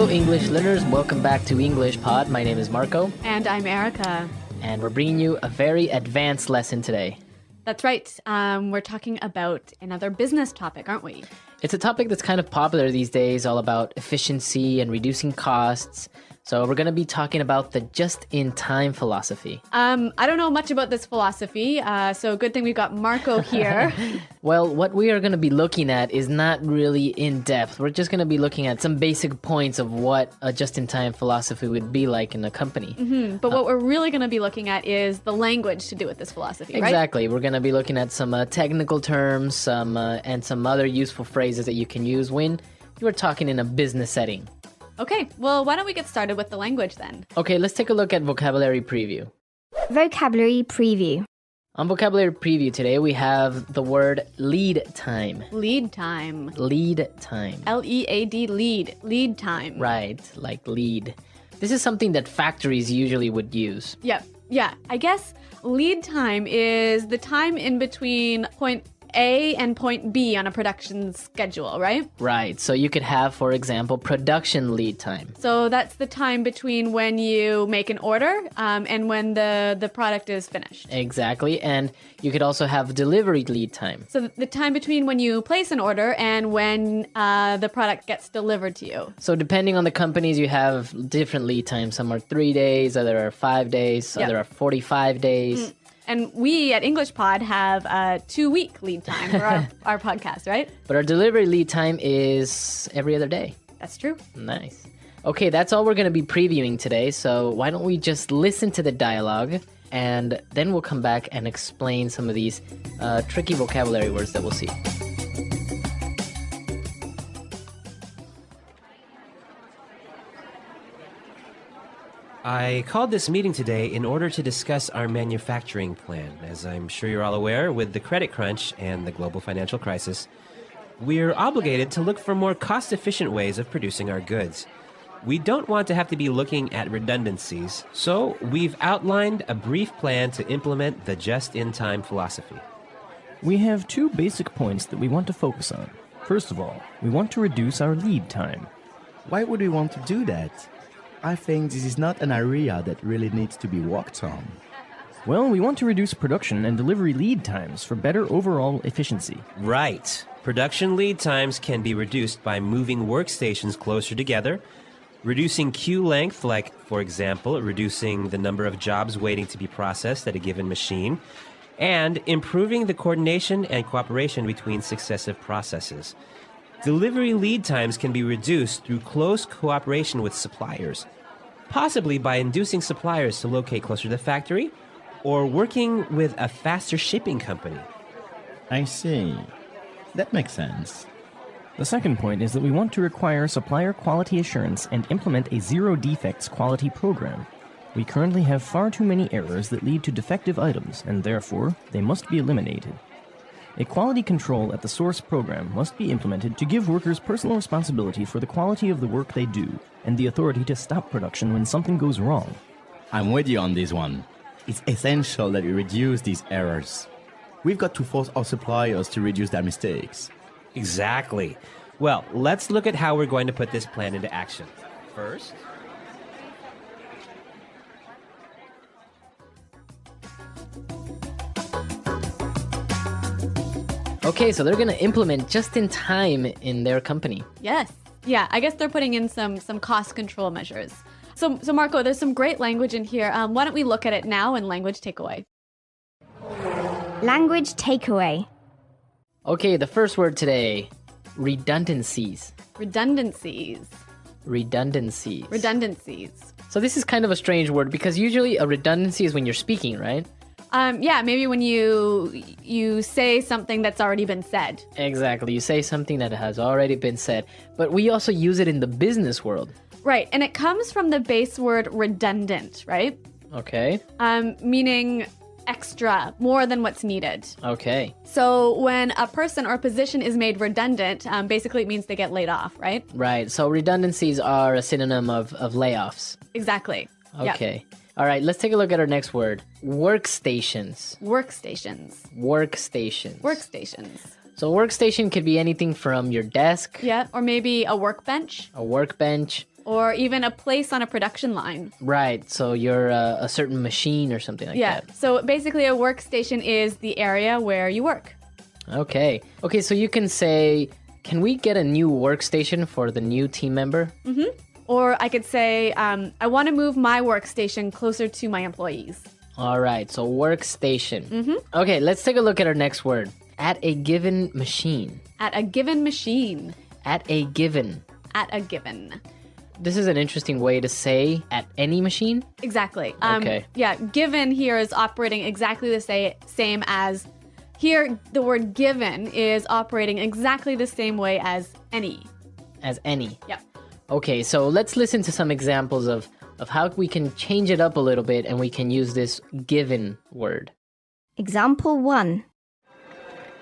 English learners, welcome back to English Pod. My name is Marco. And I'm Erica. And we're bringing you a very advanced lesson today. That's right. We're talking about another business topic, aren't we? It's a topic that's kind of popular these days, all about efficiency and reducing costs. So we're going to be talking about the just-in-time philosophy. I don't know much about this philosophy, so good thing we've got Marco here. Well, what we are going to be looking at is not really in-depth. We're just going to be looking at some basic points of what a just-in-time philosophy would be like in a company. But what we're really going to be looking at is the language to do with this philosophy, right? Exactly. We're going to be looking at some technical terms and some other useful phrases that you can use when you are talking in a business setting. Okay, well, why don't we get started with the language then? Okay, let's take a look at vocabulary preview. Vocabulary preview. On vocabulary preview today, we have the word lead time. Lead time. Lead time. L-E-A-D, lead. Lead time. Right, like lead. This is something that factories usually would use. Yep. Yeah, I guess lead time is the time in between point A and point B on a production schedule, right? Right. So you could have, for example, production lead time. So that's the time between when you make an order and when the product is finished. Exactly. And you could also have delivery lead time. So the time between when you place an order and when the product gets delivered to you. So depending on the companies, you have different lead times. Some are 3 days, other are 5 days, Yep. other are 45 days. And we at English Pod have a 2-week lead time for our podcast, right? But our delivery lead time is every other day. That's true. Nice. Okay, that's all we're going to be previewing today. So why don't we just listen to the dialogue and then we'll come back and explain some of these tricky vocabulary words that we'll see. I called this meeting today in order to discuss our manufacturing plan. As I'm sure you're all aware, with the credit crunch and the global financial crisis, we're obligated to look for more cost-efficient ways of producing our goods. We don't want to have to be looking at redundancies, so we've outlined a brief plan to implement the just-in-time philosophy. We have 2 basic points that we want to focus on. First of all, we want to reduce our lead time. Why would we want to do that? I think this is not an area that really needs to be worked on. Well, we want to reduce production and delivery lead times for better overall efficiency. Right. Production lead times can be reduced by moving workstations closer together, reducing queue length, like, for example, reducing the number of jobs waiting to be processed at a given machine, and improving the coordination and cooperation between successive processes. Delivery lead times can be reduced through close cooperation with suppliers, possibly by inducing suppliers to locate closer to the factory or working with a faster shipping company. I see. That makes sense. The second point is that we want to require supplier quality assurance and implement a zero defects quality program. We currently have far too many errors that lead to defective items, and therefore, they must be eliminated. A quality control at the source program must be implemented to give workers personal responsibility for the quality of the work they do and the authority to stop production when something goes wrong. I'm with you on this one. It's essential that we reduce these errors. We've got to force our suppliers to reduce their mistakes. Exactly. Well, let's look at how we're going to put this plan into action. First, Okay, so they're going to implement just-in-time in their company. Yes. Yeah, I guess they're putting in some cost control measures. So Marco, there's some great language in here. Why don't we look at it now in language takeaway? Language takeaway. Okay, the first word today, redundancies. Redundancies. Redundancies. Redundancies. So this is kind of a strange word because usually a redundancy is when you're speaking, right? Yeah, maybe when you say something that's already been said. Exactly. You say something that has already been said. But we also use it in the business world. Right, and it comes from the base word redundant, right? Okay. Meaning extra, more than what's needed. Okay. So when a person or a position is made redundant, basically it means they get laid off, right? Right. So redundancies are a synonym of layoffs. Exactly. Okay. Yep. All right, let's take a look at our next word. Workstations. Workstations. Workstations. Workstations. So workstation could be anything from your desk. Yeah, or maybe a workbench. A workbench. or even a place on a production line. Right. So you're a certain machine or something like Yeah. that. So basically, a workstation is the area where you work. Okay. Okay, so you can say, can we get a new workstation for the new team member? Or I could say, I want to move my workstation closer to my employees. All right, so workstation. Okay, let's take a look at our next word. At a given machine. At a given machine. At a given. At a given. This is an interesting way to say at any machine. Exactly. Okay. Yeah, given here is operating exactly the same as here. The word given is operating exactly the same way as any. As any. Yep. Okay, so let's listen to some examples of how we can change it up a little bit and we can use this given word. Example 1.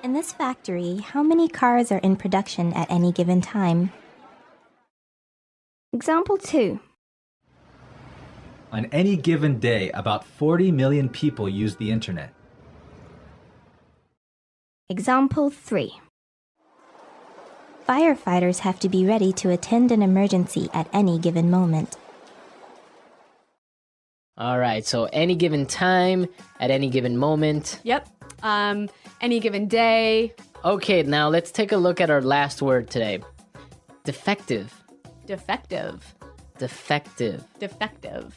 In this factory, how many cars are in production at any given time? Example 2. On any given day, about 40 million people use the internet. Example 3. Firefighters have to be ready to attend an emergency at any given moment. All right, so any given time, at any given moment. Yep. Any given day. Okay, now let's take a look at our last word today. Defective. Defective. Defective. Defective.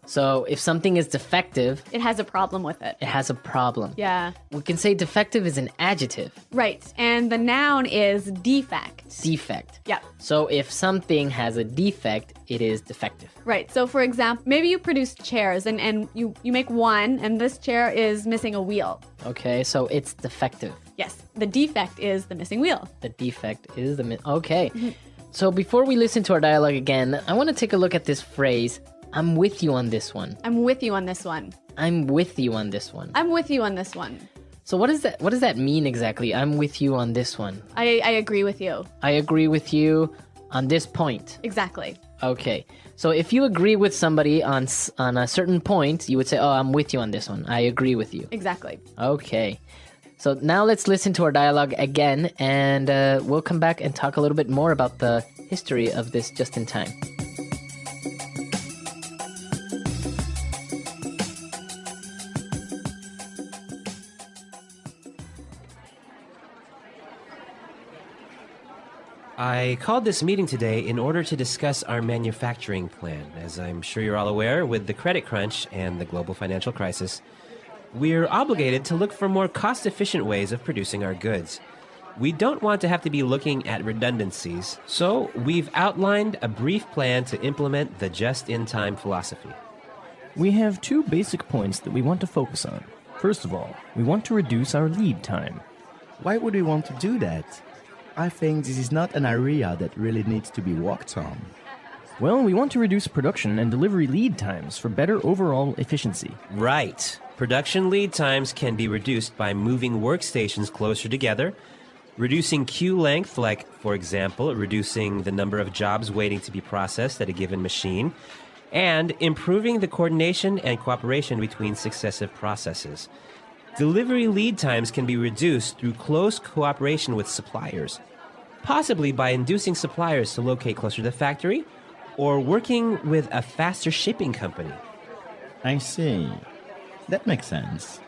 So if something is defective, It has a problem with it. it has a problem. Yeah. We can say defective is an adjective. Right. And the noun is defect. Defect. Yep. So if something has a defect, it is defective. Right. So for example, maybe you produce chairs and you make one and this chair is missing a wheel. Okay, so it's defective. Yes. The defect is the missing wheel. The defect is the... Okay. So before we listen to our dialogue again, I want to take a look at this phrase, I'm with you on this one. I'm with you on this one. I'm with you on this one. I'm with you on this one. So what does that mean exactly? I'm with you on this one. I agree with you. I agree with you on this point. Exactly. Okay. So if you agree with somebody on a certain point, you would say, oh, I'm with you on this one. I agree with you. Exactly. Okay. So now let's listen to our dialogue again, and we'll come back and talk a little bit more about the history of this just in time. I called this meeting today in order to discuss our manufacturing plan. As I'm sure you're all aware, with the credit crunch and the global financial crisis, we're obligated to look for more cost-efficient ways of producing our goods. We don't want to have to be looking at redundancies, so we've outlined a brief plan to implement the just-in-time philosophy. We have two basic points that we want to focus on. First of all, we want to reduce our lead time. Why would we want to do that? I think this is not an area that really needs to be worked on. Well, we want to reduce production and delivery lead times for better overall efficiency. Right. Production lead times can be reduced by moving workstations closer together, reducing queue length, like, for example, reducing the number of jobs waiting to be processed at a given machine, and improving the coordination and cooperation between successive processes. Delivery lead times can be reduced through close cooperation with suppliers, possibly by inducing suppliers to locate closer to the factory or working with a faster shipping company. I see. That makes sense.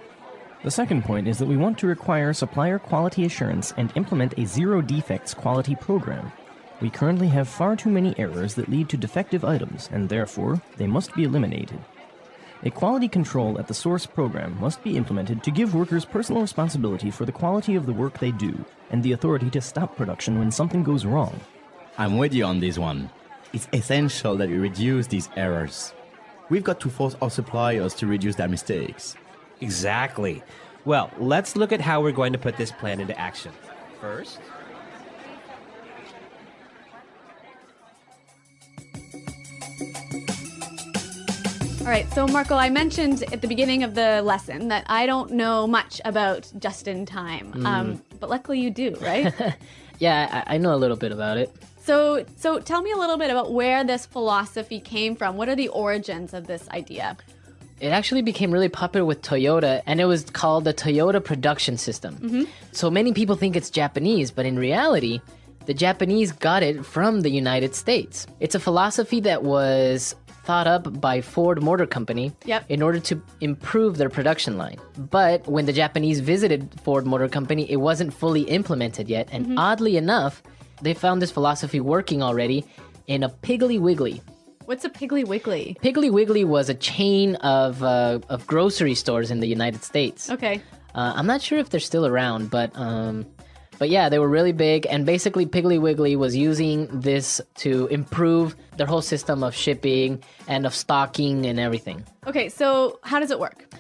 The second point is that we want to require supplier quality assurance and implement a zero defects quality program. We currently have far too many errors that lead to defective items, and therefore, they must be eliminated. A quality control at the source program must be implemented to give workers personal responsibility for the quality of the work they do, and the authority to stop production when something goes wrong. I'm with you on this one. It's essential that we reduce these errors. We've got to force our suppliers to reduce their mistakes. Exactly. Well, let's look at how we're going to put this plan into action. First, All right, so Marco, I mentioned at the beginning of the lesson that I don't know much about just in time, but luckily you do, right? Yeah, I know a little bit about it. So tell me a little bit about where this philosophy came from. What are the origins of this idea? It actually became really popular with Toyota, and it was called the Toyota production system. So many people think it's Japanese, but in reality, the Japanese got it from the United States. It's a philosophy that was thought up by Ford Motor Company in order to improve their production line. But when the Japanese visited Ford Motor Company, it wasn't fully implemented yet. And oddly enough, they found this philosophy working already in a Piggly Wiggly. What's a Piggly Wiggly? Piggly Wiggly was a chain of grocery stores in the United States. Okay. I'm not sure if they're still around, but yeah, they were really big. And basically, Piggly Wiggly was using this to improve their whole system of shipping and of stocking and everything. Okay, so how does it work?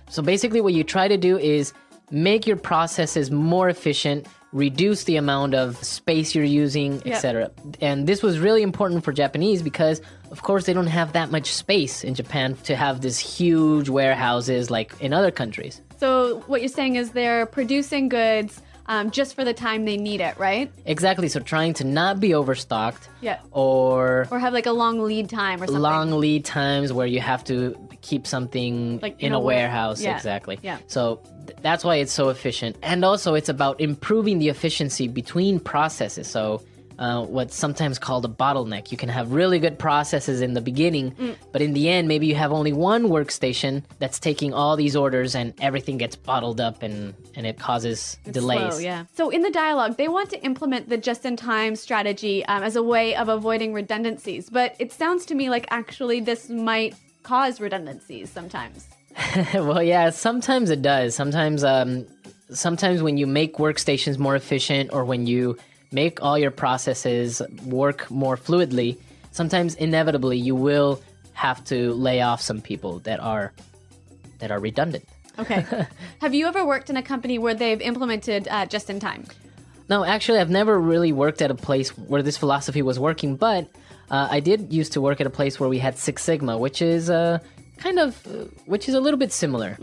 So basically, what you try to do is make your processes more efficient, reduce the amount of space you're using, etc. And this was really important for Japanese because, of course, they don't have that much space in Japan to have this huge warehouses like in other countries. So what you're saying is they're producing goods just for the time they need it, right? Exactly. So trying to not be overstocked. Yeah. Or have like a long lead time or something. Long lead times where you have to keep something like in a warehouse. Yeah. Exactly. Yeah. So that's why it's so efficient. And also it's about improving the efficiency between processes. So what's sometimes called a bottleneck. You can have really good processes in the beginning, but in the end, maybe you have only one workstation that's taking all these orders and everything gets bottled up and it causes delays. Slow, yeah. So in the dialogue, they want to implement the just-in-time strategy as a way of avoiding redundancies. But it sounds to me like actually this might cause redundancies sometimes. Well, yeah, sometimes it does. Sometimes when you make workstations more efficient or when you make all your processes work more fluidly, sometimes inevitably you will have to lay off some people that are redundant. Okay. Have you ever worked in a company where they've implemented just in time? No, actually, I've never really worked at a place where this philosophy was working, but I did used to work at a place where we had Six Sigma, which is a little bit similar.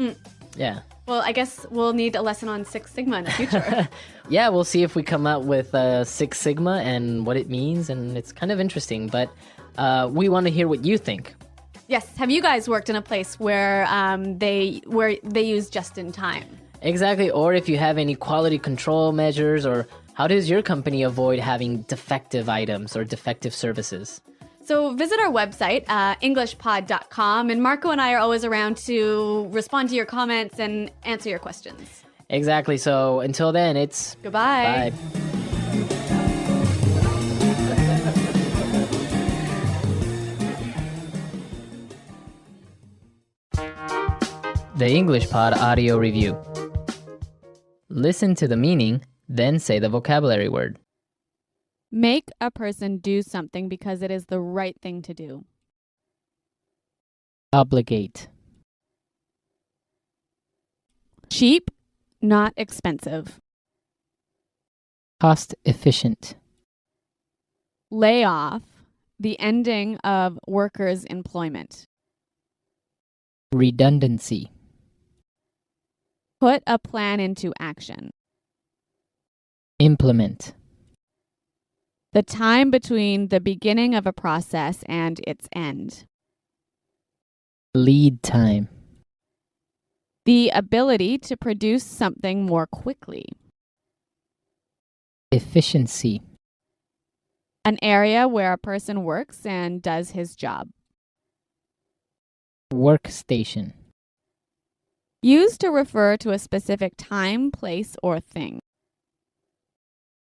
Yeah. Well, I guess we'll need a lesson on Six Sigma in the future. Yeah, we'll see if we come out with Six Sigma and what it means, and it's kind of interesting, but we want to hear what you think. Yes. Have you guys worked in a place where they use just in time? Exactly. Or if you have any quality control measures, or how does your company avoid having defective items or defective services? So visit our website, englishpod.com, and Marco and I are always around to respond to your comments and answer your questions. Exactly. So until then, it's goodbye. Bye. The English Pod Audio Review. Listen to the meaning, then say the vocabulary word. Make a person do something because it is the right thing to do. Obligate. Cheap, not expensive. Cost efficient. Lay off, the ending of workers' employment. Redundancy. Put a plan into action. Implement. The time between the beginning of a process and its end. Lead time. The ability to produce something more quickly. Efficiency. An area where a person works and does his job. Workstation. Used to refer to a specific time, place, or thing.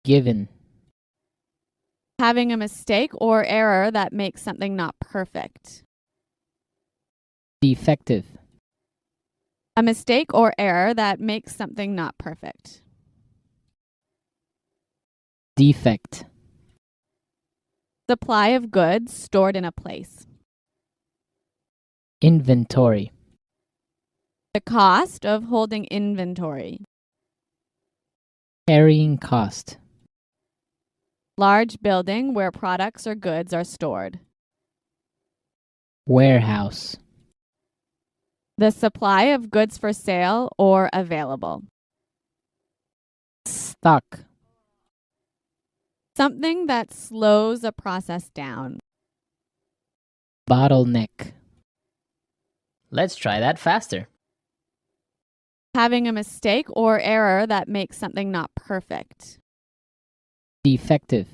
Given. Having a mistake or error that makes something not perfect. Defective. A mistake or error that makes something not perfect. Defect. Supply of goods stored in a place. Inventory. The cost of holding inventory. Carrying cost. Large building where products or goods are stored. Warehouse. The supply of goods for sale or available. Stock. Something that slows a process down. Bottleneck. Let's try that faster. Having a mistake or error that makes something not perfect. Defective.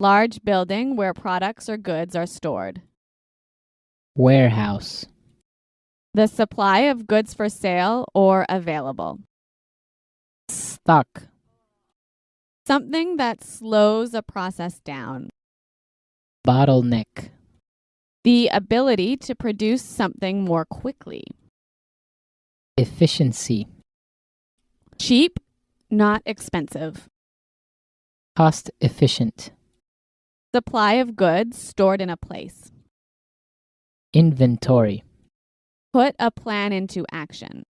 Large building where products or goods are stored. Warehouse. The supply of goods for sale or available. Stock. Something that slows a process down. Bottleneck. The ability to produce something more quickly. Efficiency. Cheap, not expensive. Cost efficient. Supply of goods stored in a place. Inventory. Put a plan into action.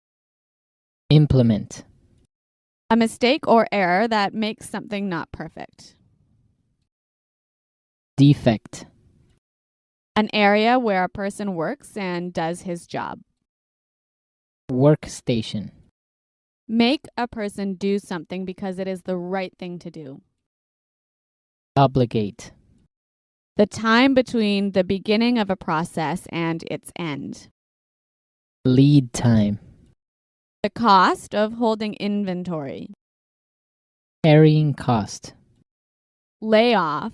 Implement. A mistake or error that makes something not perfect. Defect. An area where a person works and does his job. Workstation. Make a person do something because it is the right thing to do. Obligate. The time between the beginning of a process and its end. Lead time. The cost of holding inventory. Carrying cost. Layoff.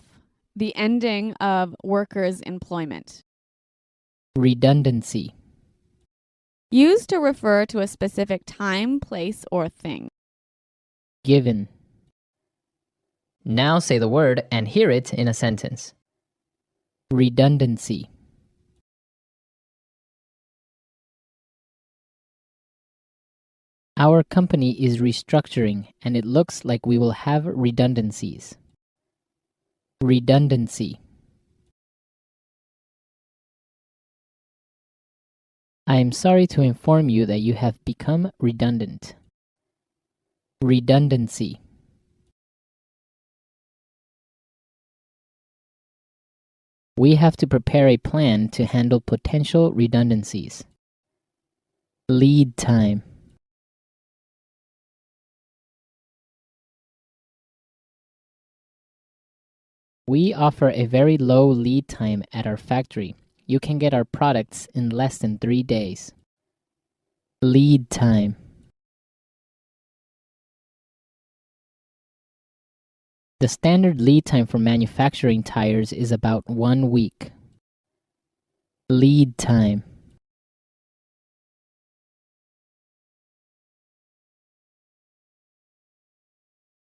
The ending of workers' employment. Redundancy. Used to refer to a specific time, place, or thing. Given. Now say the word and hear it in a sentence. Redundancy. Our company is restructuring and it looks like we will have redundancies. Redundancy. I am sorry to inform you that you have become redundant. Redundancy. We have to prepare a plan to handle potential redundancies. Lead time. We offer a very low lead time at our factory. You can get our products in less than 3 days. Lead time. The standard lead time for manufacturing tires is about 1 week. Lead time.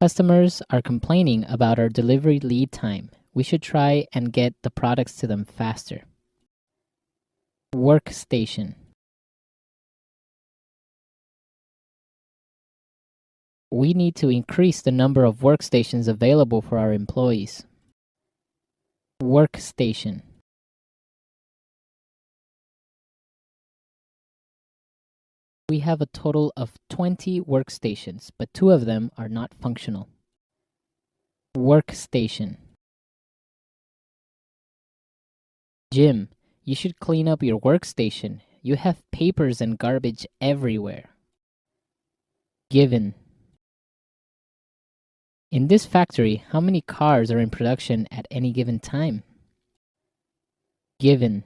Customers are complaining about our delivery lead time. We should try and get the products to them faster. Workstation. We need to increase the number of workstations available for our employees. Workstation. We have a total of 20 workstations, but 2 of them are not functional. Workstation. Jim, you should clean up your workstation. You have papers and garbage everywhere. Given. In this factory, how many cars are in production at any given time? Given.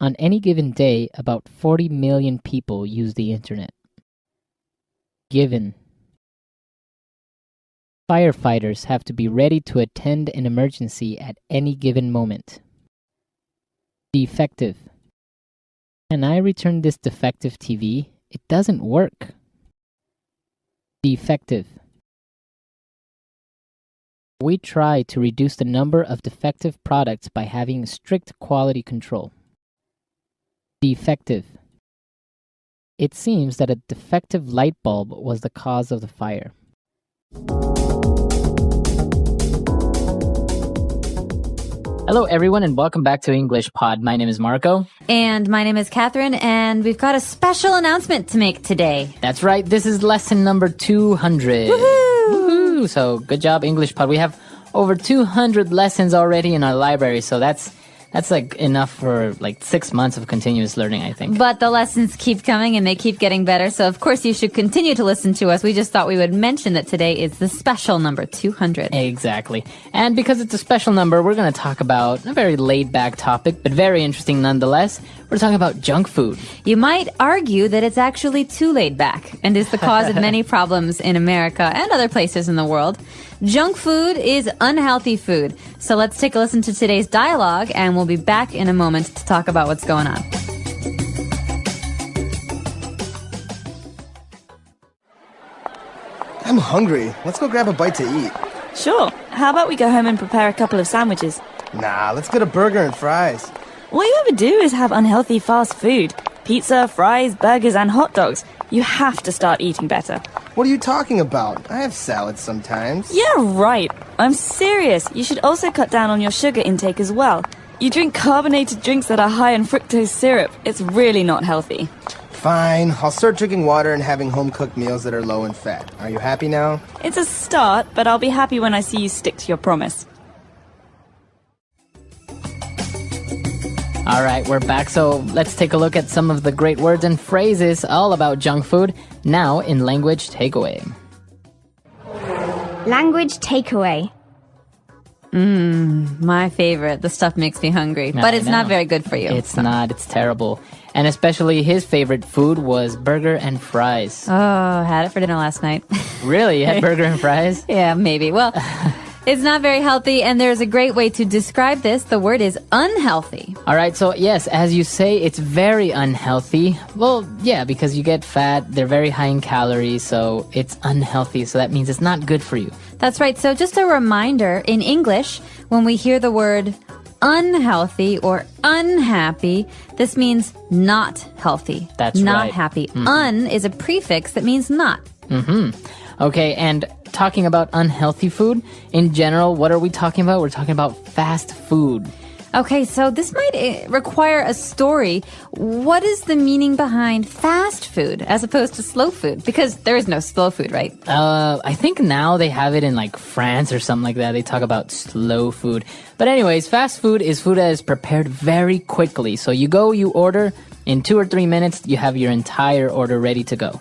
On any given day, about 40 million people use the internet. Given. Firefighters have to be ready to attend an emergency at any given moment. Defective. Can I return this defective TV? It doesn't work. Defective. We try to reduce the number of defective products by having strict quality control. Defective. It seems that a defective light bulb was the cause of the fire. Hello, everyone, and welcome back to English Pod. My name is Marco. And my name is Catherine, and we've got a special announcement to make today. That's right. This is lesson number 200. Woohoo! Woohoo! So good job, English Pod. We have over 200 lessons already in our library, so that's like enough for like 6 months of continuous learning, I think. But the lessons keep coming and they keep getting better. So of course you should continue to listen to us. We just thought we would mention that today is the special number 200. Exactly. And because it's a special number, we're going to talk about a very laid back topic, but very interesting nonetheless. We're talking about junk food. You might argue that it's actually too laid back and is the cause of many problems in America and other places in the world. Junk food is unhealthy food. So let's take a listen to today's dialogue, and we'll be back in a moment to talk about what's going on. I'm hungry. Let's go grab a bite to eat. Sure. How about we go home and prepare a couple of sandwiches? Nah, let's get a burger and fries. All you ever do is have unhealthy fast food. Pizza, fries, burgers, and hot dogs. You have to start eating better. What are you talking about? I have salads sometimes. Yeah, right. I'm serious. You should also cut down on your sugar intake as well. You drink carbonated drinks that are high in fructose syrup. It's really not healthy. Fine. I'll start drinking water and having home-cooked meals that are low in fat. Are you happy now? It's a start, but I'll be happy when I see you stick to your promise. All right, we're back. So let's take a look at some of the great words and phrases all about junk food now in Language Takeaway. Language takeaway. My favorite. The stuff makes me hungry, but it's not very good for you. It's not. It's terrible. And especially his favorite food was burger and fries. Oh, I had it for dinner last night. Really? You had burger and fries? Yeah, maybe. Well, it's not very healthy, and there's a great way to describe this. The word is unhealthy. All right, so yes, as you say, it's very unhealthy. Well, yeah, because you get fat, they're very high in calories, so it's unhealthy. So that means it's not good for you. That's right. So just a reminder, in English, when we hear the word unhealthy or unhappy, this means not healthy. That's not right. happy. Un is a prefix that means not. Okay, and talking about unhealthy food, in general, what are we talking about? We're talking about fast food. Okay, so this might require a story. What is the meaning behind fast food as opposed to slow food? Because there is no slow food, right? I think now they have it in like France or something like that. They talk about slow food. But anyways, fast food is food that is prepared very quickly. So you go, you order, in 2 or 3 minutes, you have your entire order ready to go.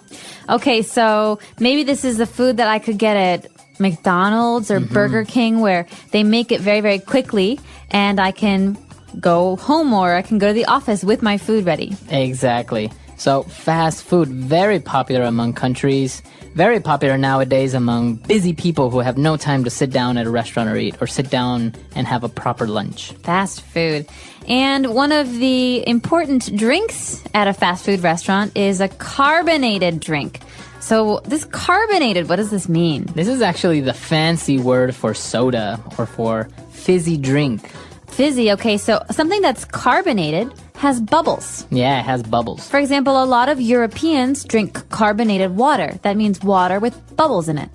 Okay, so maybe this is the food that I could get at McDonald's or Burger King, where they make it very, very quickly, and I can go home or I can go to the office with my food ready. Exactly. So fast food, very popular among countries, very popular nowadays among busy people who have no time to sit down at a restaurant or eat, or sit down and have a proper lunch. Fast food. And one of the important drinks at a fast food restaurant is a carbonated drink. So this carbonated, what does this mean? This is actually the fancy word for soda or for fizzy drink. Fizzy, okay, so something that's carbonated has bubbles. Yeah, it has bubbles. For example, a lot of Europeans drink carbonated water. That means water with bubbles in it.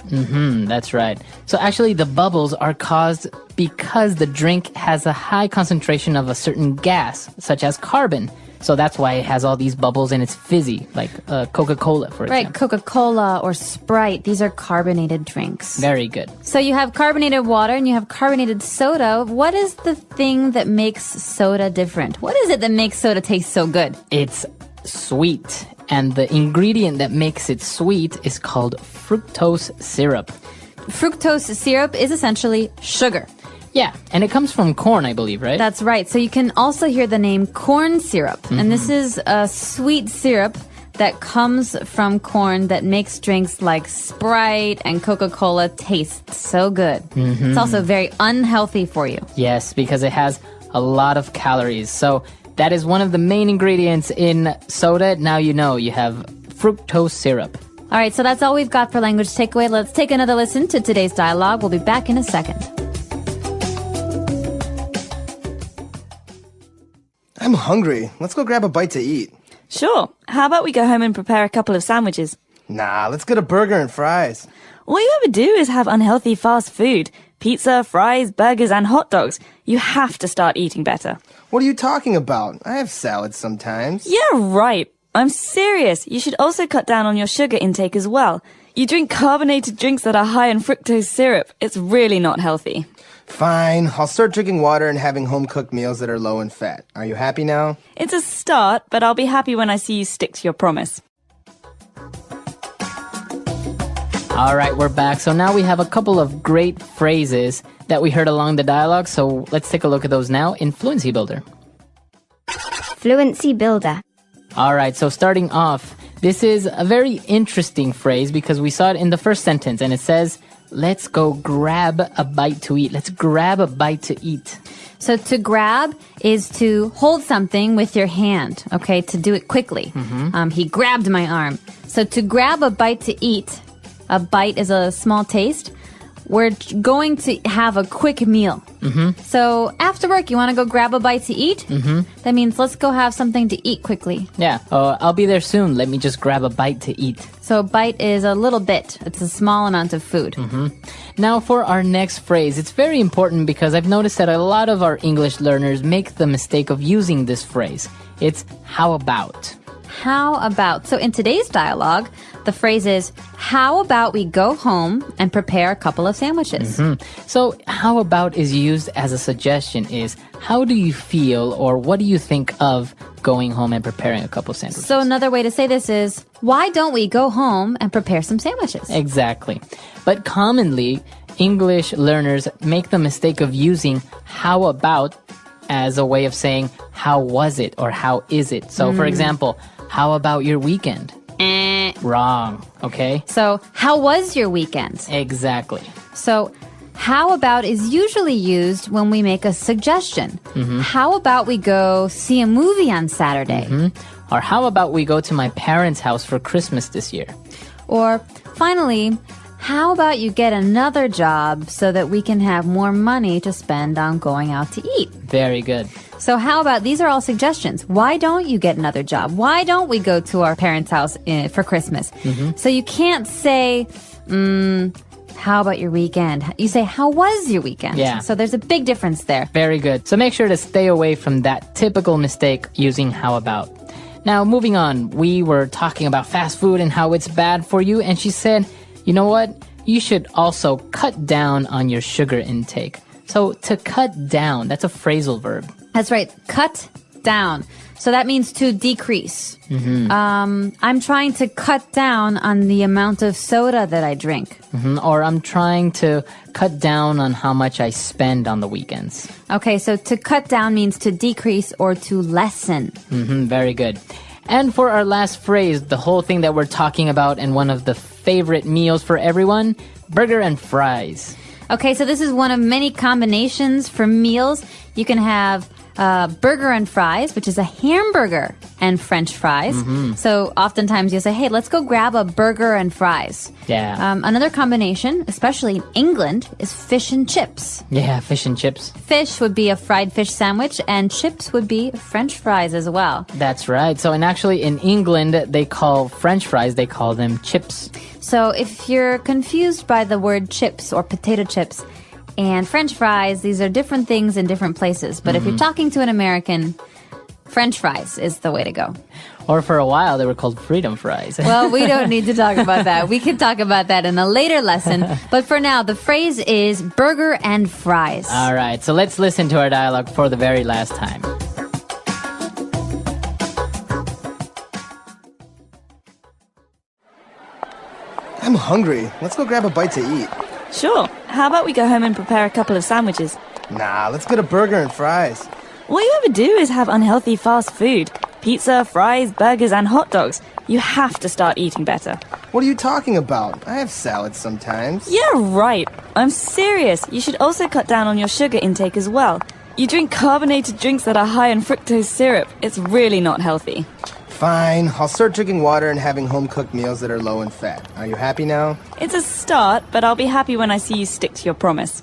That's right. So actually the bubbles are caused because the drink has a high concentration of a certain gas, such as carbon. So that's why it has all these bubbles and it's fizzy, like Coca-Cola, for example. Right, Coca-Cola or Sprite. These are carbonated drinks. Very good. So you have carbonated water and you have carbonated soda. What is the thing that makes soda different? What is it that makes soda taste so good? It's sweet. And the ingredient that makes it sweet is called fructose syrup. Fructose syrup is essentially sugar. Yeah, and it comes from corn, I believe, right? That's right. So you can also hear the name corn syrup. And this is a sweet syrup that comes from corn that makes drinks like Sprite and Coca-Cola taste so good. It's also very unhealthy for you. Yes, because it has a lot of calories. So that is one of the main ingredients in soda. Now you know you have fructose syrup. All right, so that's all we've got for Language Takeaway. Let's take another listen to today's dialogue. We'll be back in a second. I'm hungry. Let's go grab a bite to eat. Sure. How about we go home and prepare a couple of sandwiches? Nah, let's get a burger and fries. All you ever do is have unhealthy fast food. Pizza, fries, burgers, and hot dogs. You have to start eating better. What are you talking about? I have salads sometimes. Yeah, right. I'm serious. You should also cut down on your sugar intake as well. You drink carbonated drinks that are high in fructose syrup. It's really not healthy. Fine. I'll start drinking water and having home-cooked meals that are low in fat. Are you happy now? It's a start, but I'll be happy when I see you stick to your promise. All right, we're back. So now we have a couple of great phrases that we heard along the dialogue. So let's take a look at those now in Fluency Builder. Fluency builder. All right, so starting off, this is a very interesting phrase because we saw it in the first sentence and it says, let's go grab a bite to eat. Let's grab a bite to eat. So to grab is to hold something with your hand, okay, to do it quickly. He grabbed my arm. So to grab a bite to eat, a bite is a small taste. We're going to have a quick meal. So after work, you want to go grab a bite to eat? That means let's go have something to eat quickly. Yeah, I'll be there soon. Let me just grab a bite to eat. So a bite is a little bit. It's a small amount of food. Now for our next phrase, it's very important because I've noticed that a lot of our English learners make the mistake of using this phrase. It's how about. How about? So in today's dialogue, the phrase is, how about we go home and prepare a couple of sandwiches? So how about is used as a suggestion is, how do you feel or what do you think of going home and preparing a couple sandwiches? So another way to say this is, why don't we go home and prepare some sandwiches? Exactly. But commonly, English learners make the mistake of using how about as a way of saying, how was it or how is it? So for example, how about your weekend? Wrong, okay? So, how was your weekend? Exactly. So, how about is usually used when we make a suggestion. How about we go see a movie on Saturday? Or how about we go to my parents' house for Christmas this year? Or finally, how about you get another job so that we can have more money to spend on going out to eat? Very good. So how about, these are all suggestions. Why don't you get another job? Why don't we go to our parents' house for Christmas? So you can't say, how about your weekend? You say, how was your weekend? Yeah. So there's a big difference there. Very good. So make sure to stay away from that typical mistake using how about. Now, moving on, we were talking about fast food and how it's bad for you. And she said, you know what? You should also cut down on your sugar intake. So to cut down, that's a phrasal verb. That's right. Cut down. So that means to decrease. I'm trying to cut down on the amount of soda that I drink. Or I'm trying to cut down on how much I spend on the weekends. Okay, so to cut down means to decrease or to lessen. Very good. And for our last phrase, the whole thing that we're talking about and one of the favorite meals for everyone, burger and fries. Okay, so this is one of many combinations for meals. You can have burger and fries, which is a hamburger and French fries. So oftentimes you'll say, hey, let's go grab a burger and fries. Yeah. Another combination, especially in England, is fish and chips. Yeah, fish and chips. Fish would be a fried fish sandwich, and chips would be French fries as well. That's right. So, and actually in England, they call French fries, they call them chips. So if you're confused by the word chips or potato chips and French fries, these are different things in different places. But if you're talking to an American, French fries is the way to go. Or for a while, they were called freedom fries. Well, we don't need to talk about that. We can talk about that in a later lesson. But for now, the phrase is burger and fries. All right, so let's listen to our dialogue for the very last time. I'm hungry. Let's go grab a bite to eat. Sure. How about we go home and prepare a couple of sandwiches? Nah, let's get a burger and fries. All you ever do is have unhealthy fast food. Pizza, fries, burgers, and hot dogs. You have to start eating better. What are you talking about? I have salads sometimes. Yeah, right. I'm serious. You should also cut down on your sugar intake as well. You drink carbonated drinks that are high in fructose syrup. It's really not healthy. Fine. I'll start drinking water and having home-cooked meals that are low in fat. Are you happy now? It's a start, but I'll be happy when I see you stick to your promise.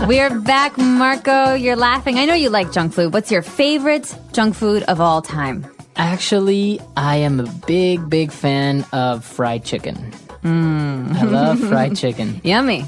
We are back, Marco. You're laughing. I know you like junk food. What's your favorite junk food of all time? Actually, I am a big fan of fried chicken. I love fried chicken. Yummy.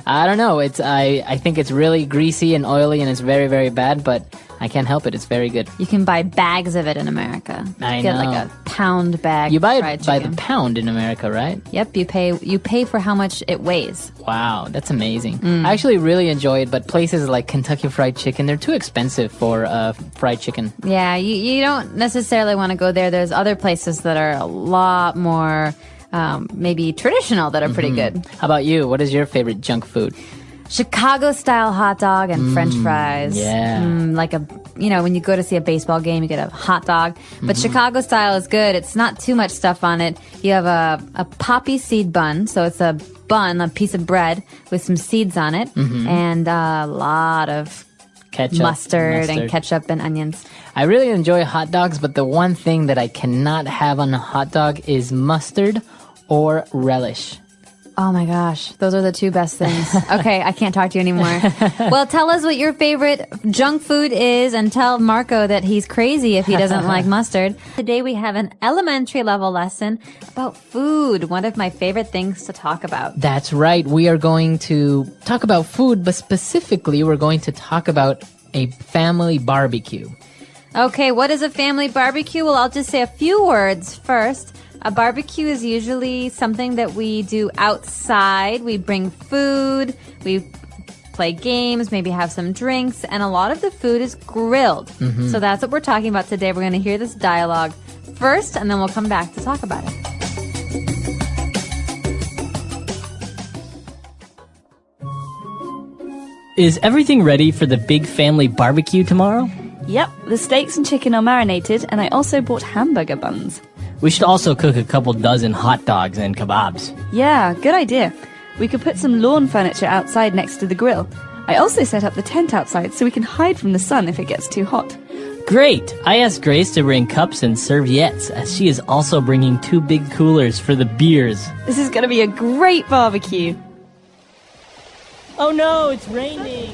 I don't know. I think it's really greasy and oily and it's very, very bad, but I can't help it. It's very good. You can buy bags of it in America. I Get know. like a pound bag. You buy of fried it by chicken. the pound in America, right? Yep, you pay for how much it weighs. Wow, that's amazing. I actually really enjoy it, but places like Kentucky Fried Chicken, they're too expensive for fried chicken. Yeah, you don't necessarily want to go there. There's other places that are a lot more maybe traditional that are pretty good. How about you? What is your favorite junk food? Chicago-style hot dog and French fries. Yeah. Like when you go to see a baseball game, you get a hot dog. But Chicago style is good. It's not too much stuff on it. You have a poppy seed bun. So it's a bun, a piece of bread with some seeds on it. And a lot of mustard and ketchup and onions. I really enjoy hot dogs, but the one thing that I cannot have on a hot dog is mustard or relish. Oh my gosh, those are the two best things. Okay, I can't talk to you anymore. Well, tell us what your favorite junk food is and tell Marco that he's crazy if he doesn't like mustard. Today we have an elementary level lesson about food, one of my favorite things to talk about. That's right. We are going to talk about food, but specifically we're going to talk about a family barbecue. Okay, what is a family barbecue? Well, I'll just say a few words first. A barbecue is usually something that we do outside. We bring food, we play games, maybe have some drinks, and a lot of the food is grilled. So that's what we're talking about today. We're going to hear this dialogue first, and then we'll come back to talk about it. Is everything ready for the big family barbecue tomorrow? Yep, the steaks and chicken are marinated, and I also bought hamburger buns. We should also cook a couple dozen hot dogs and kebabs. Yeah, good idea. We could put some lawn furniture outside next to the grill. I also set up the tent outside so we can hide from the sun if it gets too hot. Great! I asked Grace to bring cups and serviettes, as she is also bringing 2 big coolers for the beers. This is going to be a great barbecue. Oh no, it's raining!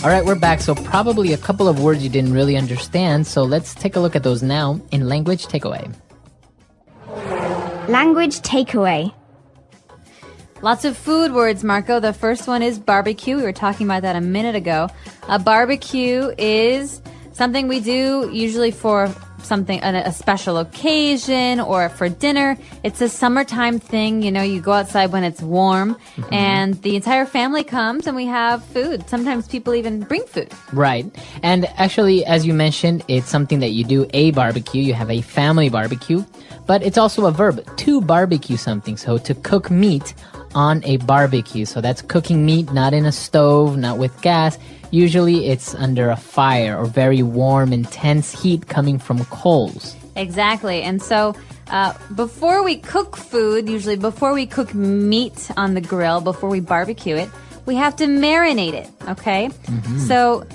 All right, we're back. So probably a couple of words you didn't really understand. So let's take a look at those now in language takeaway. Language takeaway. Lots of food words, Marco. The first one is barbecue. We were talking about that a minute ago. A barbecue is something we do usually for a special occasion or for dinner. It's a summertime thing. You go outside when it's warm and the entire family comes and we have food. Sometimes people even bring food. Right. And actually, as you mentioned, it's something that you do a barbecue. You have a family barbecue, but it's also a verb to barbecue something. So to cook meat on a barbecue. So that's cooking meat, not in a stove, not with gas. Usually it's under a fire or very warm, intense heat coming from coals. Exactly. And so before we cook food, usually before we cook meat on the grill, before we barbecue it, we have to marinate it, okay? So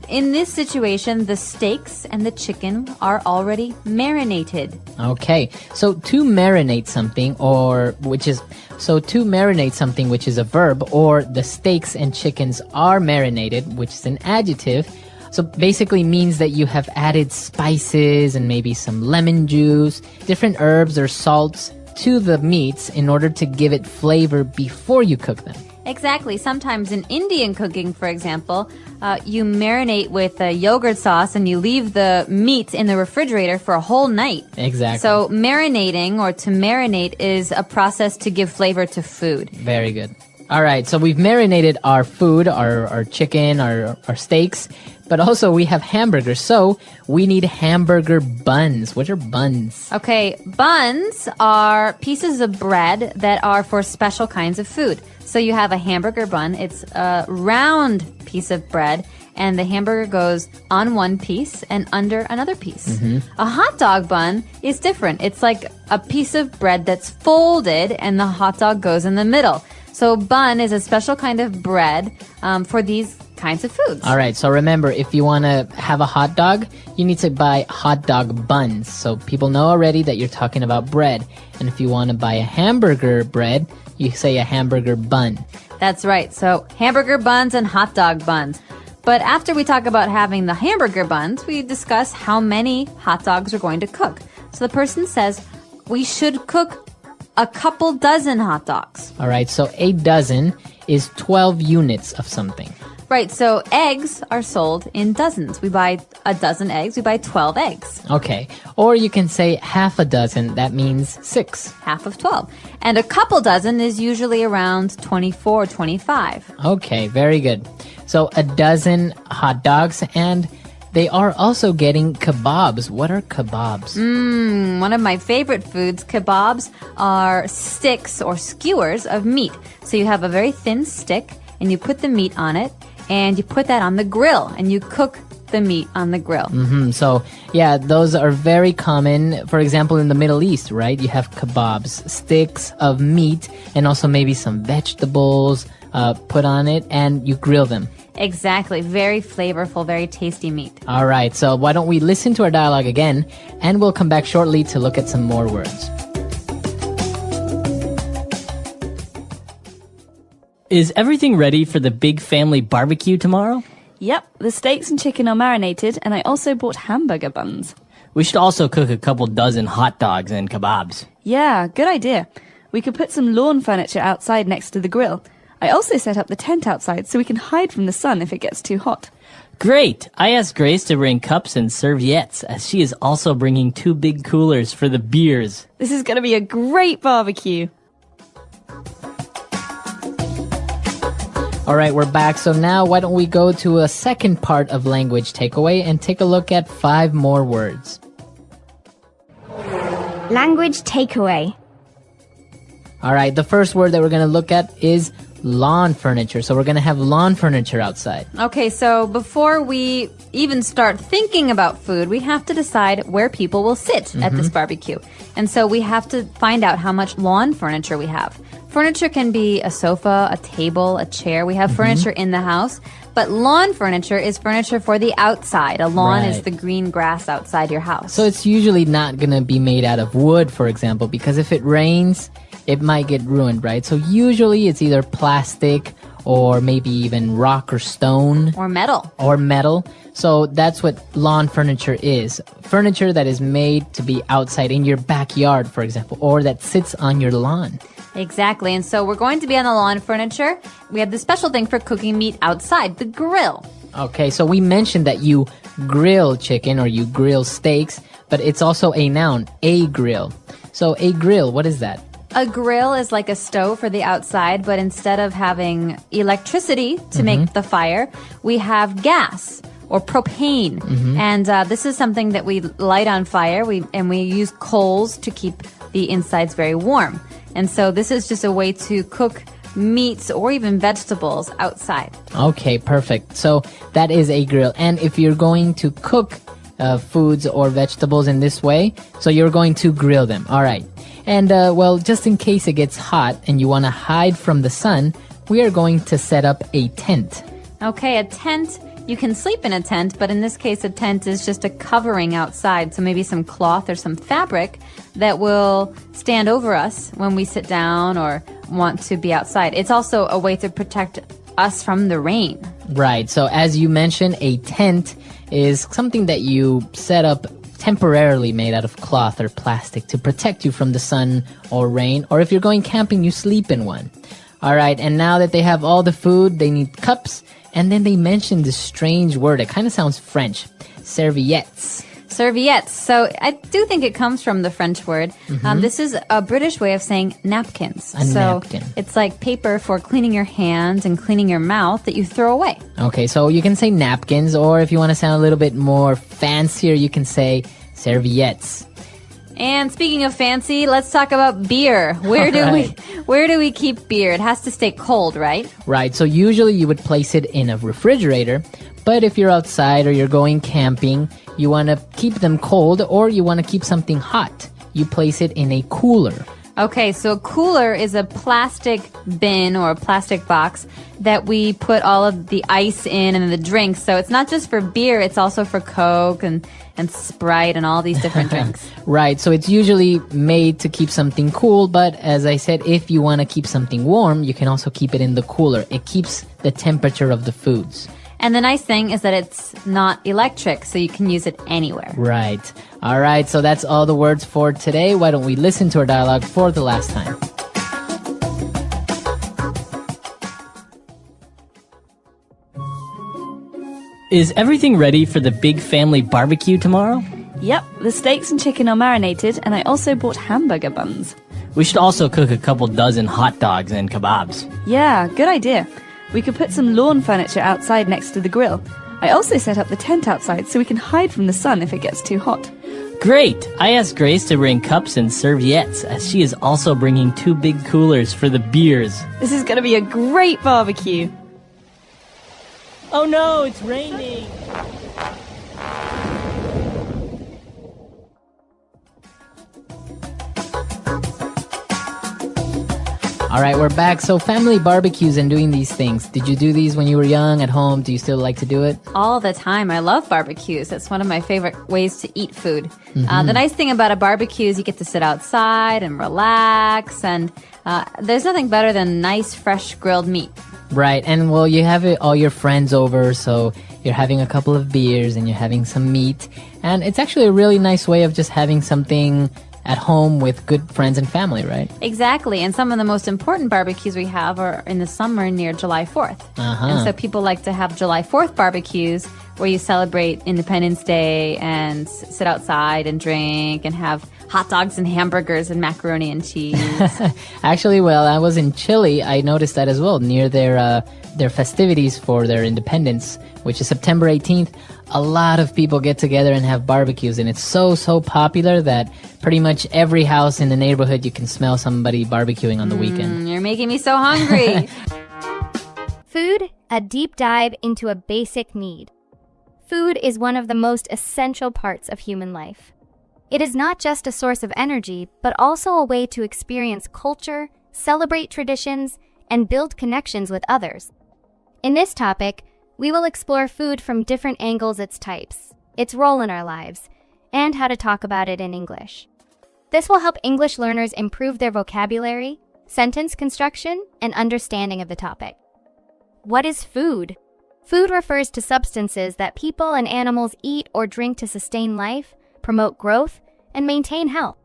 in this situation, the steaks and the chicken are already marinated. Okay. So to marinate something which is a verb, or the steaks and chickens are marinated, which is an adjective. So basically means that you have added spices and maybe some lemon juice, different herbs or salts to the meats in order to give it flavor before you cook them. Exactly. Sometimes in Indian cooking, for example, you marinate with a yogurt sauce and you leave the meat in the refrigerator for a whole night. Exactly. So marinating or to marinate is a process to give flavor to food. Very good. All right. So we've marinated our food, our chicken, our steaks, but also we have hamburgers. So we need hamburger buns. What are buns? Okay. Buns are pieces of bread that are for special kinds of food. So you have a hamburger bun. It's a round piece of bread, and the hamburger goes on one piece and under another piece. A hot dog bun is different. It's like a piece of bread that's folded, and the hot dog goes in the middle. So bun is a special kind of bread for these kinds of foods. All right. So remember, if you want to have a hot dog, you need to buy hot dog buns. So people know already that you're talking about bread. And if you want to buy a hamburger bread, you say a hamburger bun. That's right. So hamburger buns and hot dog buns. But after we talk about having the hamburger buns, we discuss how many hot dogs we're going to cook. So the person says we should cook a couple dozen hot dogs. All right. So a dozen is 12 units of something. Right, so eggs are sold in dozens. We buy a dozen eggs, we buy 12 eggs. Okay, or you can say half a dozen, that means 6. Half of 12. And a couple dozen is usually around 24, 25. Okay, very good. So a dozen hot dogs, and they are also getting kebabs. What are kebabs? One of my favorite foods, kebabs, are sticks or skewers of meat. So you have a very thin stick, and you put the meat on it, and you put that on the grill, and you cook the meat on the grill. So, yeah, those are very common. For example, in the Middle East, right? You have kebabs, sticks of meat, and also maybe some vegetables put on it, and you grill them. Exactly. Very flavorful, very tasty meat. All right, so why don't we listen to our dialogue again, and we'll come back shortly to look at some more words. Is everything ready for the big family barbecue tomorrow? Yep, the steaks and chicken are marinated, and I also bought hamburger buns. We should also cook a couple dozen hot dogs and kebabs. Yeah, good idea. We could put some lawn furniture outside next to the grill. I also set up the tent outside so we can hide from the sun if it gets too hot. Great! I asked Grace to bring cups and serviettes, as she is also bringing 2 big coolers for the beers. This is going to be a great barbecue. All right, we're back. So now why don't we go to a second part of language takeaway and take a look at 5 more words. Language takeaway. All right, the first word that we're going to look at is lawn furniture. So we're going to have lawn furniture outside. Okay, so before we even start thinking about food, we have to decide where people will sit at this barbecue. And so we have to find out how much lawn furniture we have. Furniture can be a sofa, a table, a chair. We have furniture in the house, but lawn furniture is furniture for the outside. A lawn is the green grass outside your house. So it's usually not going to be made out of wood, for example, because if it rains, it might get ruined, right? So usually it's either plastic or maybe even rock or stone. Or metal. Or metal. So that's what lawn furniture is. Furniture that is made to be outside in your backyard, for example, or that sits on your lawn. Exactly. And so we're going to be on the lawn furniture. We have the special thing for cooking meat outside, the grill. Okay, so we mentioned that you grill chicken or you grill steaks, but it's also a noun, a grill. So a grill, what is that? A grill is like a stove for the outside, but instead of having electricity to make the fire, we have gas or propane. And this is something that we light on fire, and we use coals to keep the insides very warm. And so this is just a way to cook meats or even vegetables outside. Okay, perfect. So that is a grill. And if you're going to cook foods or vegetables in this way, so you're going to grill them. All right. And, well, just in case it gets hot and you want to hide from the sun, we are going to set up a tent. Okay, a tent. You can sleep in a tent, but in this case, a tent is just a covering outside. So maybe some cloth or some fabric that will stand over us when we sit down or want to be outside. It's also a way to protect us from the rain. Right. So as you mentioned, a tent is something that you set up temporarily made out of cloth or plastic to protect you from the sun or rain. Or if you're going camping, you sleep in one. All right. And now that they have all the food, they need cups. And then they mentioned this strange word. It kind of sounds French. Serviettes. Serviettes. So I do think it comes from the French word. This is a British way of saying napkins. A napkin. It's like paper for cleaning your hands and cleaning your mouth that you throw away. Okay, so you can say napkins, or if you want to sound a little bit more fancier, you can say serviettes. And speaking of fancy, let's talk about beer. Where do we keep beer? It has to stay cold, right? Right. So usually you would place it in a refrigerator, but if you're outside or you're going camping, you want to keep them cold or you want to keep something hot. You place it in a cooler. Okay, so a cooler is a plastic bin or a plastic box that we put all of the ice in and the drinks. So it's not just for beer, it's also for Coke and Sprite and all these different drinks. Right, so it's usually made to keep something cool, but as I said, if you want to keep something warm, you can also keep it in the cooler. It keeps the temperature of the foods. And the nice thing is that it's not electric, so you can use it anywhere. Right. All right, so that's all the words for today. Why don't we listen to our dialogue for the last time? Is everything ready for the big family barbecue tomorrow? Yep, the steaks and chicken are marinated, and I also bought hamburger buns. We should also cook a couple dozen hot dogs and kebabs. Yeah, good idea. We could put some lawn furniture outside next to the grill. I also set up the tent outside so we can hide from the sun if it gets too hot. Great! I asked Grace to bring cups and serviettes, as she is also bringing 2 big coolers for the beers. This is going to be a great barbecue. Oh no, it's raining! All right, we're back. So family barbecues and doing these things. Did you do these when you were young at home? Do you still like to do it? All the time. I love barbecues. It's one of my favorite ways to eat food. The nice thing about a barbecue is you get to sit outside and relax, and there's nothing better than nice, fresh grilled meat. Right, and well, you have all your friends over, so you're having a couple of beers and you're having some meat, and it's actually a really nice way of just having something at home with good friends and family, right? Exactly, and some of the most important barbecues we have are in the summer near July 4th. And so people like to have July 4th barbecues where you celebrate Independence Day and sit outside and drink and have hot dogs and hamburgers and macaroni and cheese. Actually, well, I was in Chile. I noticed that as well. Near their festivities for their independence, which is September 18th, a lot of people get together and have barbecues, and it's so popular that pretty much every house in the neighborhood you can smell somebody barbecuing on the weekend. You're making me so hungry. Food, a deep dive into a basic need. Food is one of the most essential parts of human life. It is not just a source of energy, but also a way to experience culture, celebrate traditions, and build connections with others. In this topic, we will explore food from different angles, its types, its role in our lives, and how to talk about it in English. This will help English learners improve their vocabulary, sentence construction, and understanding of the topic. What is food? Food refers to substances that people and animals eat or drink to sustain life, promote growth, and maintain health.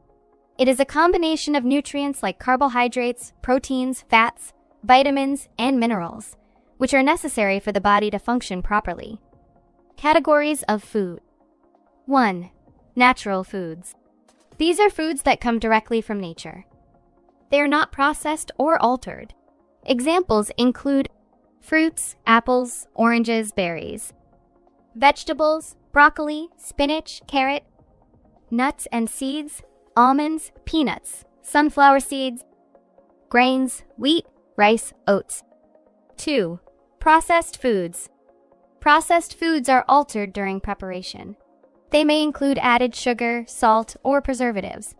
It is a combination of nutrients like carbohydrates, proteins, fats, vitamins, and minerals, which are necessary for the body to function properly. Categories of food. 1. Natural foods. These are foods that come directly from nature. They are not processed or altered. Examples include fruits, apples, oranges, berries. Vegetables, broccoli, spinach, carrot. Nuts and seeds, almonds, peanuts, sunflower seeds. Grains, wheat, rice, oats. 2. Processed foods. Processed foods are altered during preparation. They may include added sugar, salt, or preservatives.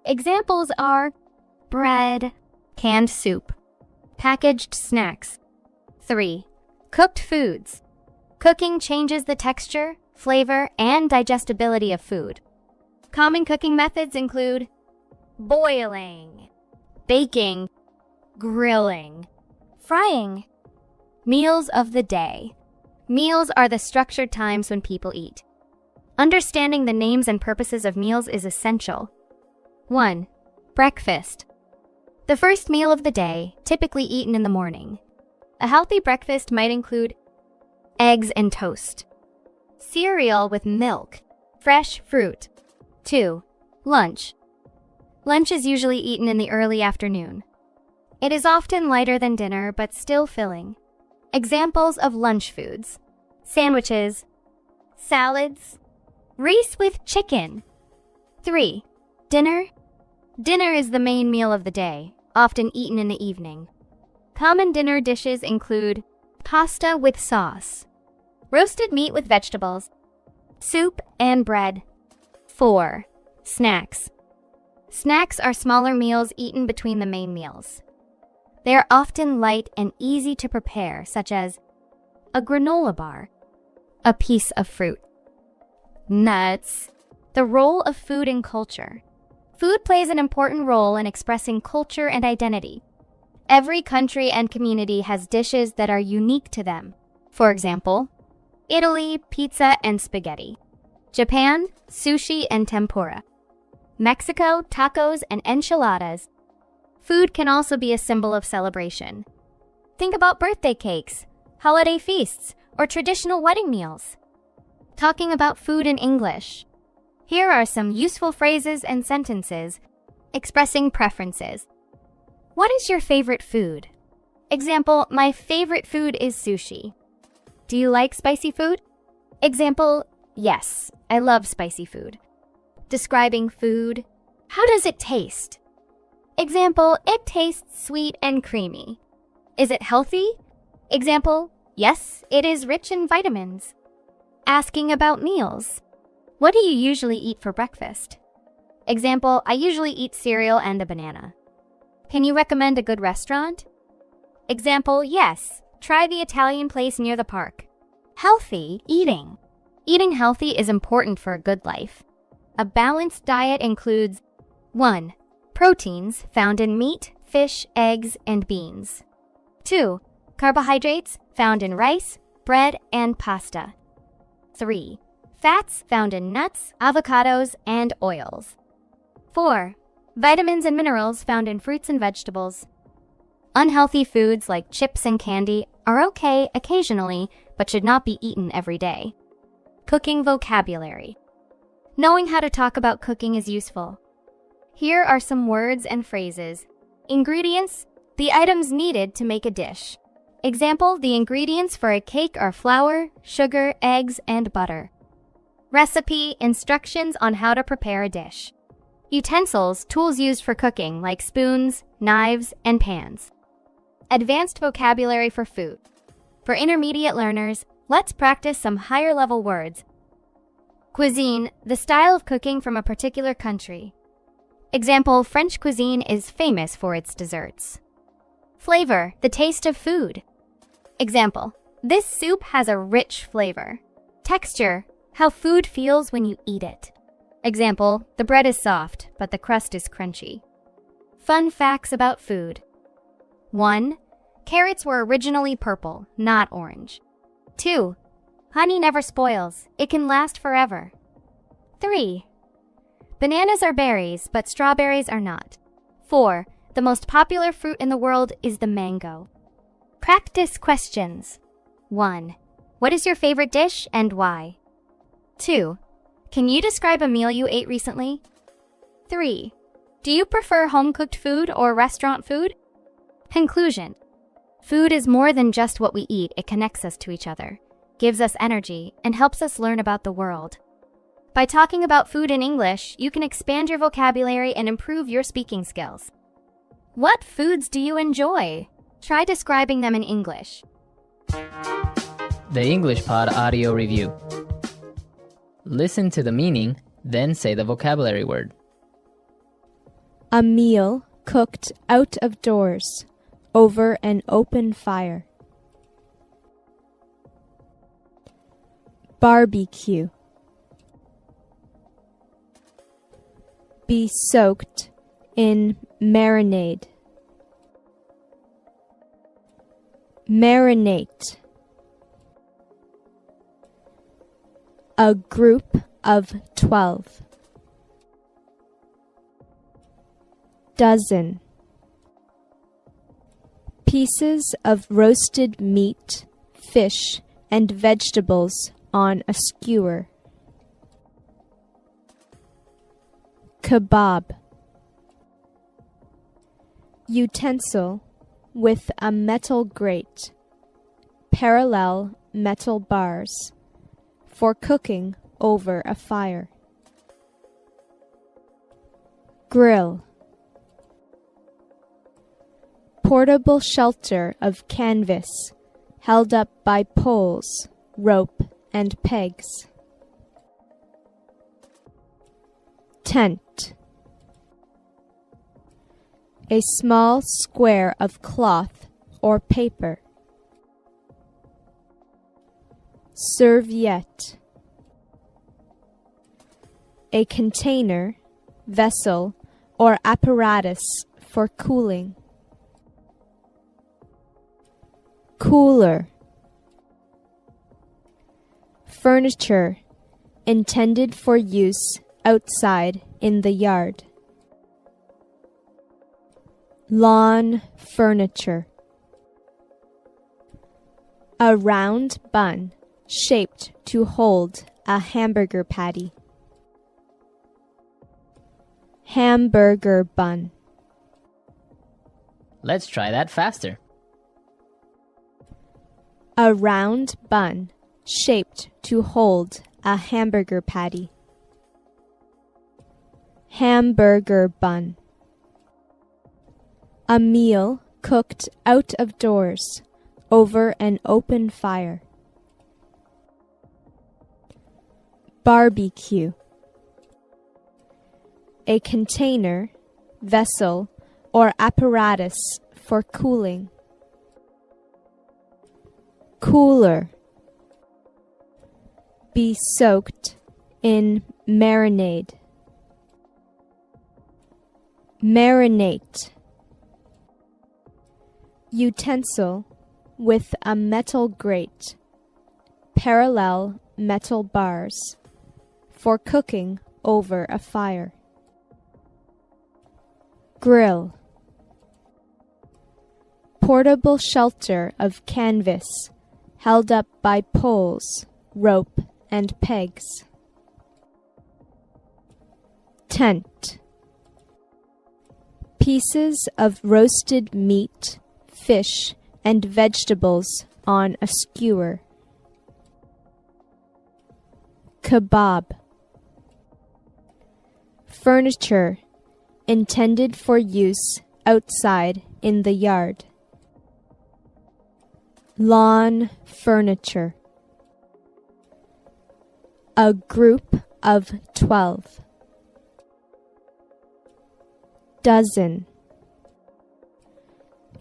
Examples are bread, canned soup, packaged snacks. 3. Cooked foods. Cooking changes the texture, flavor, and digestibility of food. Common cooking methods include boiling, baking, grilling, frying. Meals of the day. Meals are the structured times when people eat. Understanding the names and purposes of meals is essential. 1. Breakfast. The first meal of the day, typically eaten in the morning. A healthy breakfast might include eggs and toast, cereal with milk, fresh fruit. 2. Lunch. Lunch is usually eaten in the early afternoon. It is often lighter than dinner, but still filling. Examples of lunch foods: sandwiches, salads, rice with chicken. 3. Dinner. Dinner is the main meal of the day, often eaten in the evening. Common dinner dishes include pasta with sauce, roasted meat with vegetables, soup and bread. 4. Snacks. Snacks are smaller meals eaten between the main meals. They are often light and easy to prepare, such as a granola bar, a piece of fruit. Nuts. The role of food in culture. Food plays an important role in expressing culture and identity. Every country and community has dishes that are unique to them. For example, Italy, pizza and spaghetti. Japan, sushi and tempura. Mexico, tacos and enchiladas. Food can also be a symbol of celebration. Think about birthday cakes, holiday feasts, or traditional wedding meals. Talking about food in English. Here are some useful phrases and sentences expressing preferences. What is your favorite food? Example, my favorite food is sushi. Do you like spicy food? Example, yes, I love spicy food. Describing food, how does it taste? Example, it tastes sweet and creamy. Is it healthy? Example, yes, it is rich in vitamins. Asking about meals. What do you usually eat for breakfast? Example, I usually eat cereal and a banana. Can you recommend a good restaurant? Example, yes, try the Italian place near the park. Healthy eating. Eating healthy is important for a good life. A balanced diet includes 1. Proteins found in meat, fish, eggs, and beans. 2. Carbohydrates found in rice, bread, and pasta. 3. Fats found in nuts, avocados, and oils. 4. Vitamins and minerals found in fruits and vegetables. Unhealthy foods like chips and candy are okay occasionally, but should not be eaten every day. Cooking vocabulary. Knowing how to talk about cooking is useful. Here are some words and phrases. Ingredients, the items needed to make a dish. Example, the ingredients for a cake are flour, sugar, eggs, and butter. Recipe, instructions on how to prepare a dish. Utensils, tools used for cooking like spoons, knives, and pans. Advanced vocabulary for food. For intermediate learners, let's practice some higher-level words. Cuisine, the style of cooking from a particular country. Example, French cuisine is famous for its desserts. Flavor, the taste of food. Example, this soup has a rich flavor. Texture, how food feels when you eat it. Example, the bread is soft, but the crust is crunchy. Fun facts about food. 1. Carrots were originally purple, not orange. 2. Honey never spoils. It can last forever. 3. Bananas are berries, but strawberries are not. 4. The most popular fruit in the world is the mango. Practice questions. 1. What is your favorite dish and why? 2. Can you describe a meal you ate recently? 3. Do you prefer home-cooked food or restaurant food? Conclusion. Food is more than just what we eat. It connects us to each other, gives us energy, and helps us learn about the world. By talking about food in English, you can expand your vocabulary and improve your speaking skills. What foods do you enjoy? Try describing them in English. The English Pod Audio Review. Listen to the meaning, then say the vocabulary word. A meal cooked out of doors, over an open fire. Barbecue. Be soaked in marinade. Marinate. A group of 12. Dozen. Pieces of roasted meat, fish, and vegetables on a skewer. Kebab. Utensil with a metal grate. Parallel metal bars. For cooking over a fire. Grill. Portable shelter of canvas, held up by poles, rope, and pegs. Tent. A small square of cloth or paper. Serviette. A container, vessel, or apparatus for cooling. Cooler. Furniture intended for use outside in the yard. Lawn furniture. A round bun shaped to hold a hamburger patty. Hamburger bun. Let's try that faster. A round bun shaped to hold a hamburger patty. Hamburger bun. A meal cooked out of doors over an open fire. Barbecue. A container, vessel, or apparatus for cooling. Cooler. Be soaked in marinade. Marinate. Utensil with a metal grate, parallel metal bars, for cooking over a fire. Grill. Portable shelter of canvas held up by poles, rope, and pegs. Tent. Pieces of roasted meat, fish, and vegetables on a skewer. Kebab. Furniture intended for use outside in the yard. Lawn furniture. A group of 12. Dozen.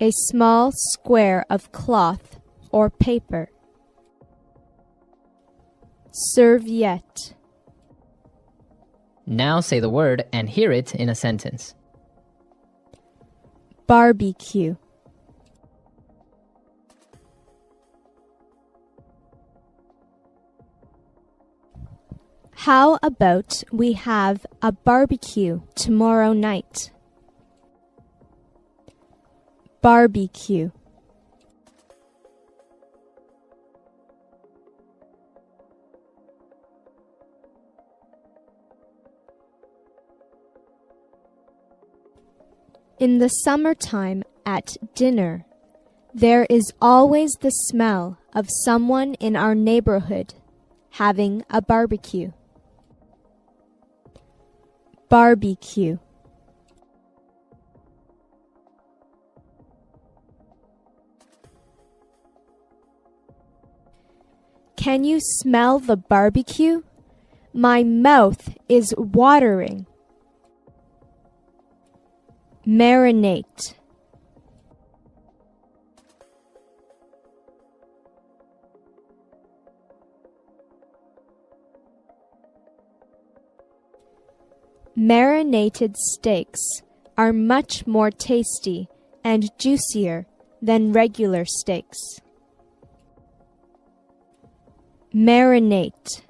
A small square of cloth or paper. Serviette. Now say the word and hear it in a sentence. Barbecue. How about we have a barbecue tomorrow night? Barbecue. In the summertime at dinner, there is always the smell of someone in our neighborhood having a barbecue. Barbecue. Can you smell the barbecue? My mouth is watering. Marinate. Marinated steaks are much more tasty and juicier than regular steaks. Marinate.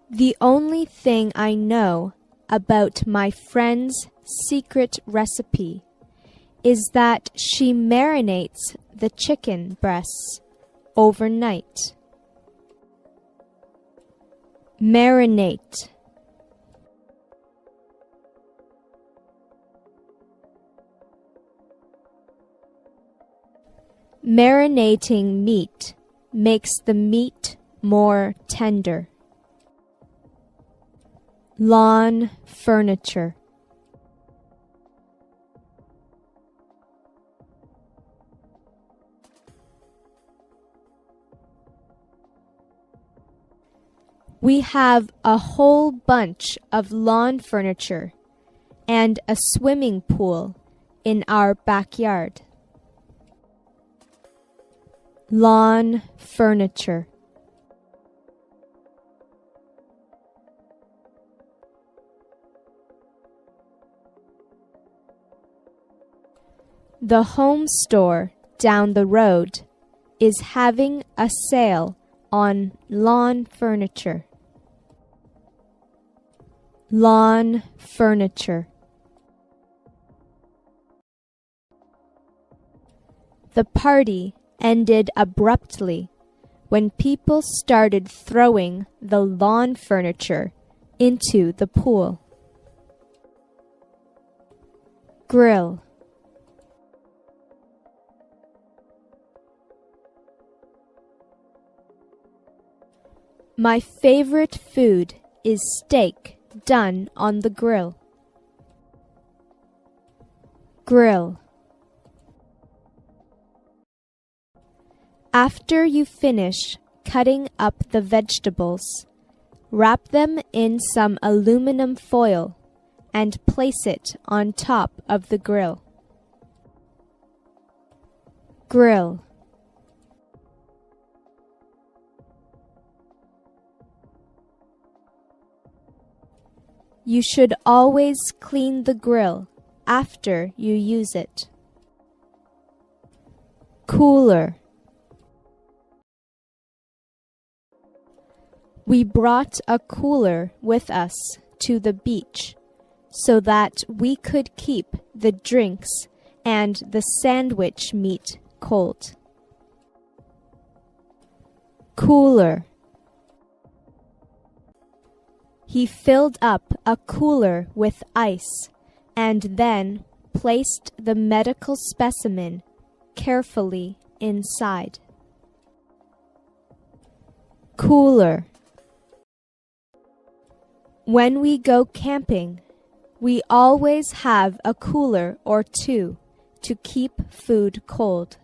The only thing I know about my friend's secret recipe is that she marinates the chicken breasts overnight. Marinate. Marinating meat makes the meat more tender. Lawn furniture. We have a whole bunch of lawn furniture and a swimming pool in our backyard. Lawn furniture. The home store down the road is having a sale on lawn furniture. Lawn furniture. The party ended abruptly when people started throwing the lawn furniture into the pool. Grill. My favorite food is steak done on the grill. Grill. After you finish cutting up the vegetables, wrap them in some aluminum foil and place it on top of the grill. Grill. You should always clean the grill after you use it. Cooler. We brought a cooler with us to the beach so that we could keep the drinks and the sandwich meat cold. Cooler. He filled up a cooler with ice and then placed the medical specimen carefully inside. Cooler. When we go camping, we always have a cooler or two to keep food cold.